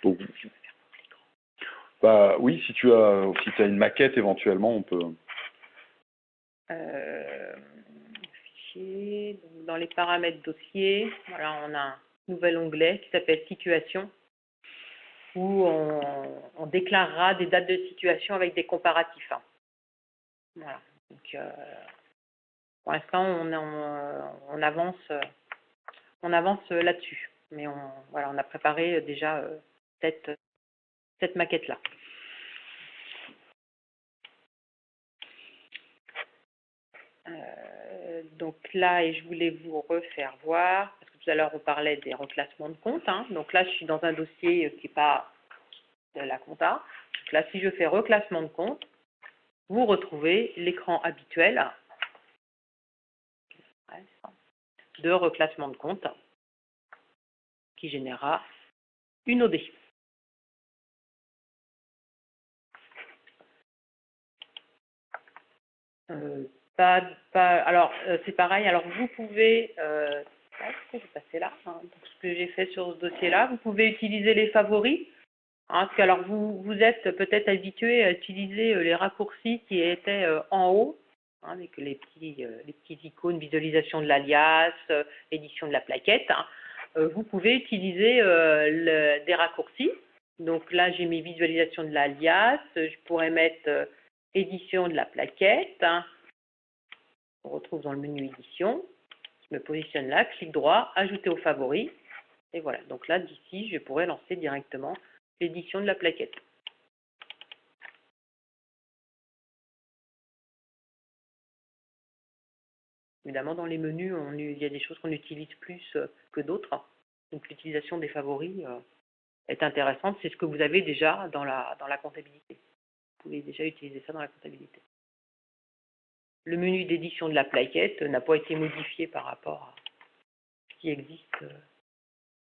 Donc, bah oui, si tu as une maquette éventuellement, on peut. Fichier, dans les paramètres dossier, voilà, on a un nouvel onglet qui s'appelle situation, où on déclarera des dates de situation avec des comparatifs. Voilà. Donc, pour l'instant, on avance là-dessus, mais voilà, on a préparé déjà cette maquette-là. Donc là, et je voulais vous refaire voir, parce que tout à l'heure on parlait des reclassements de compte. Donc là, je suis dans un dossier qui n'est pas de la compta. Donc là, si je fais reclassement de compte, vous retrouvez l'écran habituel de reclassement de compte qui générera une OD. Alors, c'est pareil. Alors, vous pouvez, je vais passer là. Donc, ce que j'ai fait sur ce dossier-là, vous pouvez utiliser les favoris. Parce que, alors, vous êtes peut-être habitué à utiliser les raccourcis qui étaient en haut, avec les petits icônes, visualisation de l'alias, édition de la plaquette. Vous pouvez utiliser des raccourcis. Donc là, j'ai mis visualisation de l'alias. Je pourrais mettre édition de la plaquette. On retrouve dans le menu édition. Je me positionne là, clic droit, ajouter aux favoris. Et voilà. Donc là, d'ici, je pourrais lancer directement l'édition de la plaquette. Évidemment, dans les menus, il y a des choses qu'on utilise plus que d'autres. Donc l'utilisation des favoris est intéressante. C'est ce que vous avez déjà dans la comptabilité. Vous pouvez déjà utiliser ça dans la comptabilité. Le menu d'édition de la plaquette n'a pas été modifié par rapport à ce qui existe.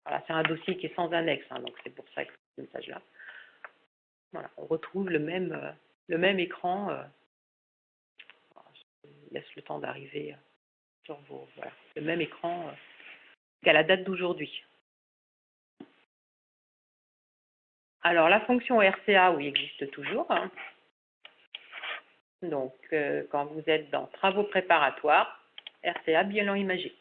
Voilà, c'est un dossier qui est sans annexe, donc c'est pour ça que ce message-là. Voilà, on retrouve le même écran. Je laisse le temps d'arriver sur voilà, le même écran qu'à la date d'aujourd'hui. Alors, la fonction RCA, oui, existe toujours. Donc, quand vous êtes dans travaux préparatoires, RCA, bilan imagé.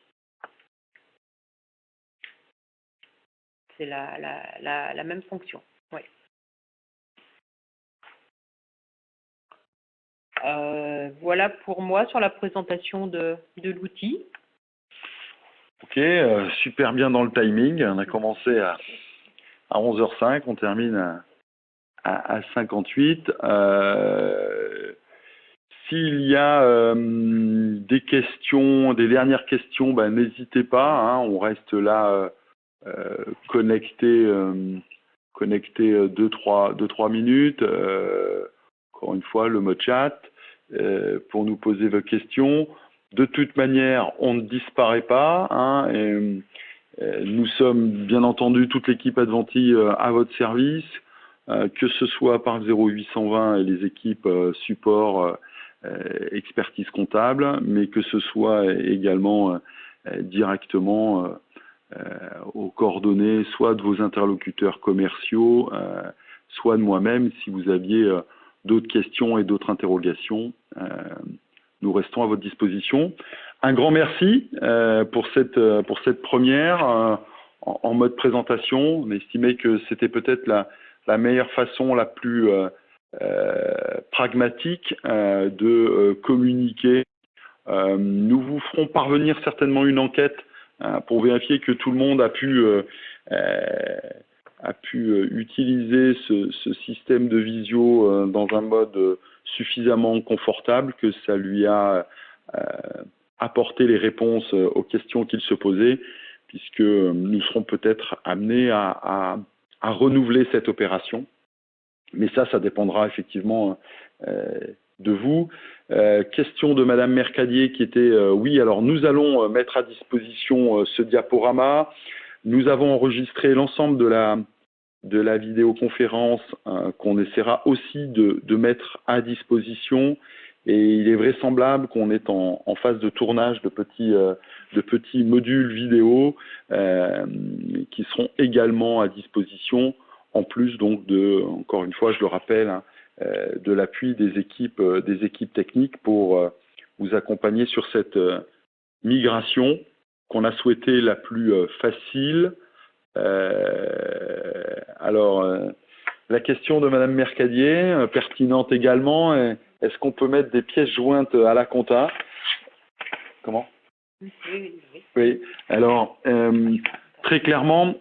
C'est la même fonction. Oui. Voilà pour moi sur la présentation de l'outil. Ok, super bien dans le timing. On a commencé à 11h05, on termine à 58. S'il y a des questions, des dernières questions, n'hésitez pas. On reste là connecté 2-3 minutes. Encore une fois, le mode chat pour nous poser vos questions. De toute manière, on ne disparaît pas. Nous sommes bien entendu toute l'équipe Adventi à votre service, que ce soit par le 0820 et les équipes support, expertise comptable, mais que ce soit également directement aux coordonnées soit de vos interlocuteurs commerciaux, soit de moi-même si vous aviez d'autres questions et d'autres interrogations. Nous restons à votre disposition. un grand merci pour cette première en mode présentation. On estimait que c'était peut-être la meilleure façon, la plus pragmatique de communiquer. Nous vous ferons parvenir certainement une enquête pour vérifier que tout le monde a pu utiliser ce système de visio dans un mode suffisamment confortable, que ça lui a apporté les réponses aux questions qu'il se posait, puisque nous serons peut-être amenés à renouveler cette opération. Mais ça dépendra effectivement de vous. Question de Madame Mercadier qui était oui, alors nous allons mettre à disposition ce diaporama. Nous avons enregistré l'ensemble de la vidéoconférence qu'on essaiera aussi de mettre à disposition, et il est vraisemblable qu'on est en phase de tournage de petits modules vidéo qui seront également à disposition, en plus donc encore une fois je le rappelle, de l'appui des équipes techniques pour vous accompagner sur cette migration qu'on a souhaité la plus facile. Alors, la question de Madame Mercadier, pertinente également, est-ce qu'on peut mettre des pièces jointes à la compta? Comment? Oui. Alors, très clairement,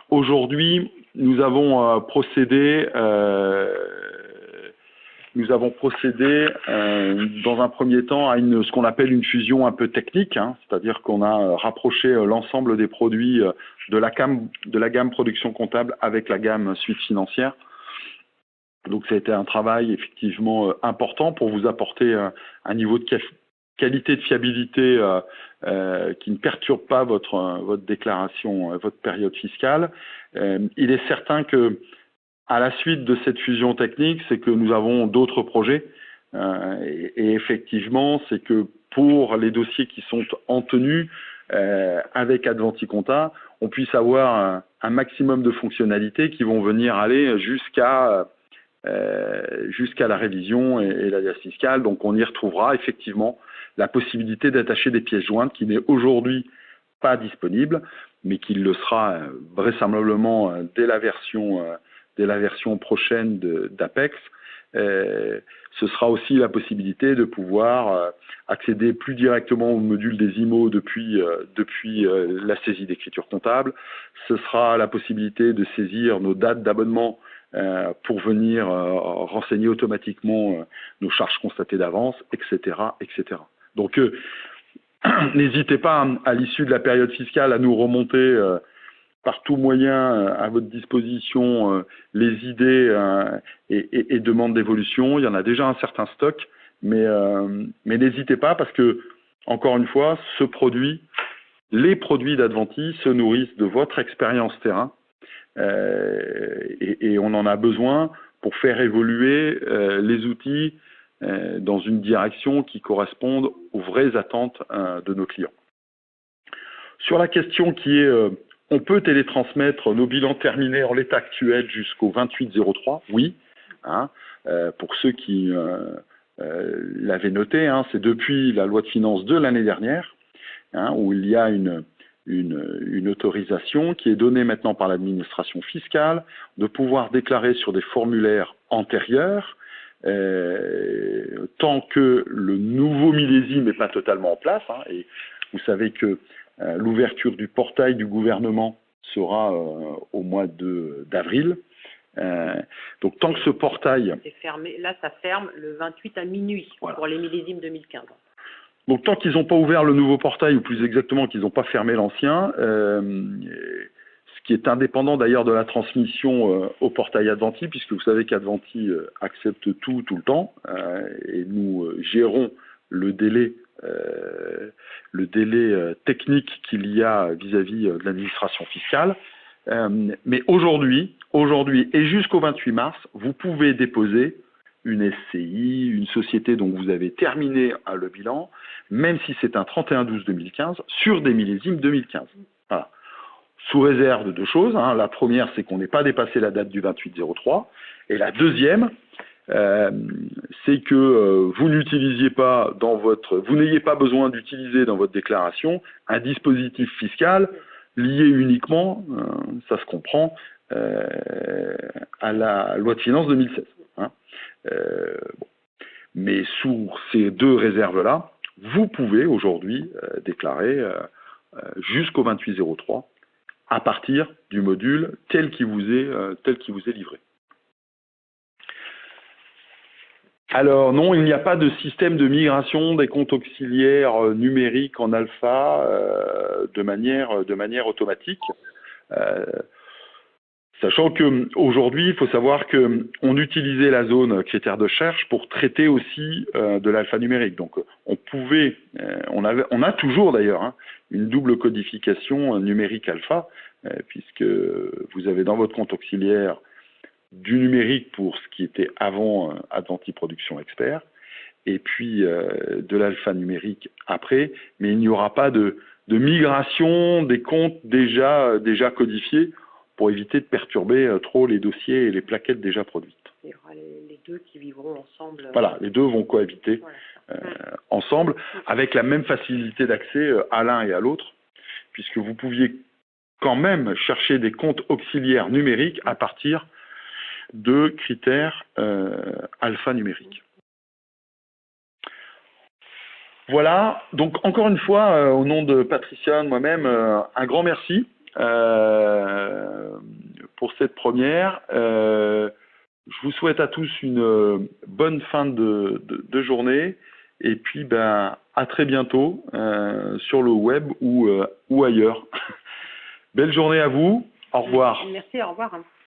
aujourd'hui, nous avons procédé dans un premier temps à ce qu'on appelle une fusion un peu technique, c'est-à-dire qu'on a rapproché l'ensemble des produits de la gamme production comptable avec la gamme suite financière. Donc ça a été un travail effectivement important pour vous apporter un niveau de qualité de fiabilité qui ne perturbe pas votre déclaration, votre période fiscale. Il est certain que à la suite de cette fusion technique, c'est que nous avons d'autres projets et effectivement, c'est que pour les dossiers qui sont en tenue avec Adventi Compta, on puisse avoir un maximum de fonctionnalités qui vont venir aller jusqu'à la révision et l'alias fiscal. Donc on y retrouvera effectivement la possibilité d'attacher des pièces jointes qui n'est aujourd'hui pas disponible, mais qui le sera vraisemblablement dès la version prochaine d'Apex. Ce sera aussi la possibilité de pouvoir accéder plus directement au module des IMO depuis la saisie d'écriture comptable. Ce sera la possibilité de saisir nos dates d'abonnement pour venir renseigner automatiquement nos charges constatées d'avance, etc., etc. Donc, n'hésitez pas à l'issue de la période fiscale à nous remonter par tout moyen à votre disposition les idées et demandes d'évolution. Il y en a déjà un certain stock, mais n'hésitez pas parce que, encore une fois, les produits d'Adventi se nourrissent de votre expérience terrain et on en a besoin pour faire évoluer les outils dans une direction qui corresponde aux vraies attentes de nos clients. Sur la question qui est on peut télétransmettre nos bilans terminés en l'état actuel jusqu'au 28/03, oui. Pour ceux qui l'avaient noté, c'est depuis la loi de finances de l'année dernière, où il y a une autorisation qui est donnée maintenant par l'administration fiscale de pouvoir déclarer sur des formulaires antérieurs tant que le nouveau millésime n'est pas totalement en place, et vous savez que l'ouverture du portail du gouvernement sera au mois d'avril. Donc tant que ce portail... C'est fermé. Là, ça ferme le 28 à minuit voilà. Pour les millésimes 2015. Donc tant qu'ils n'ont pas ouvert le nouveau portail, ou plus exactement qu'ils n'ont pas fermé l'ancien, ce qui est indépendant d'ailleurs de la transmission au portail Adventi, puisque vous savez qu'Adventi accepte tout le temps, et nous gérons le délai technique qu'il y a vis-à-vis de l'administration fiscale. Mais aujourd'hui et jusqu'au 28 mars, vous pouvez déposer une SCI, une société dont vous avez terminé le bilan, même si c'est un 31/12/2015, sur des millésimes 2015. Voilà. Sous réserve de deux choses. La première, c'est qu'on n'ait pas dépassé la date du 28/03. Et la deuxième, c'est que vous n'utilisiez pas vous n'ayez pas besoin d'utiliser dans votre déclaration un dispositif fiscal lié uniquement, ça se comprend, à la loi de finances 2016. Hein. Bon. Mais sous ces deux réserves-là, vous pouvez aujourd'hui déclarer jusqu'au 2803 à partir du module tel qu'il vous est livré. Alors non, il n'y a pas de système de migration des comptes auxiliaires numériques en alpha de manière automatique. Sachant qu'aujourd'hui, il faut savoir qu'on utilisait la zone critère de recherche pour traiter aussi de l'alphanumérique. Donc on a toujours d'ailleurs hein, une double codification numérique alpha, puisque vous avez dans votre compte auxiliaire du numérique pour ce qui était avant Adventi Production Expert, et puis de l'alphanumérique après, mais il n'y aura pas de migration des comptes déjà codifiés pour éviter de perturber trop les dossiers et les plaquettes déjà produites. Il y aura les deux qui vivront ensemble. Voilà, les deux vont cohabiter ensemble, avec la même facilité d'accès à l'un et à l'autre, puisque vous pouviez quand même chercher des comptes auxiliaires numériques à partir de critères alphanumériques. Voilà, donc encore une fois, au nom de Patricia, de moi-même, un grand merci pour cette première. Je vous souhaite à tous une bonne fin de journée et puis à très bientôt sur le web ou ailleurs. Belle journée à vous, au revoir. Merci, au revoir.